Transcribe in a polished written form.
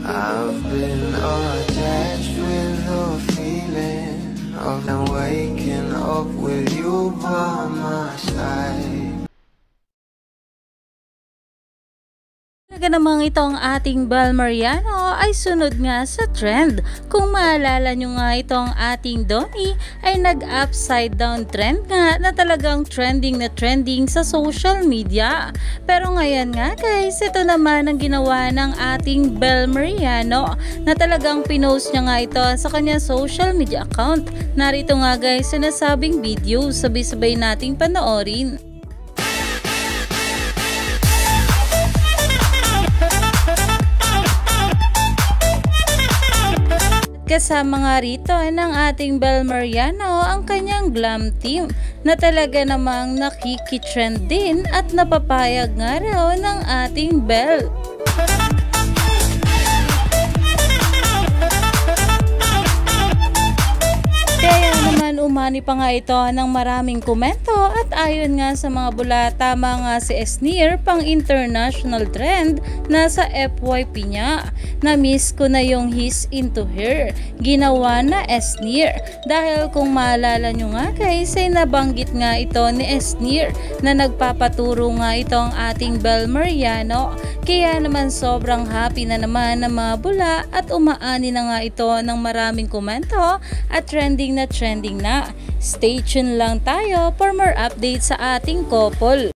I've been attached with the feeling of waking up with you by my side. Talaga namang itong ating Bel Mariano ay sunod nga sa trend. Kung maalala nyo nga itong ating Donnie ay nag-upside down trend nga na talagang trending na trending sa social media. Pero ngayon nga guys, ito naman ang ginawa ng ating Bel Mariano na talagang pinost niya nga ito sa kanyang social media account. Narito nga guys sa nasabing video, sabay-sabay nating panoorin. Kasama nga rito ng ating Bel Mariano ang kanyang glam team na talaga namang nakikitrend din at napapayag nga raw ng ating Bel. Kaya naman umani pa nga ito ng maraming komento at ayon nga sa mga bula, tama nga si Esneer pang international trend na sa FYP niya. Na-miss ko na yung He's Into Her, ginawa na Esneer. Dahil kung maalala nyo nga guys ay nabanggit nga ito ni Esneer na nagpapaturo nga itong ating Bel Mariano. Kaya naman sobrang happy na naman ng mga bula at umaani na nga ito ng maraming komento at trending na. Stay tuned lang tayo for more updates sa ating couple.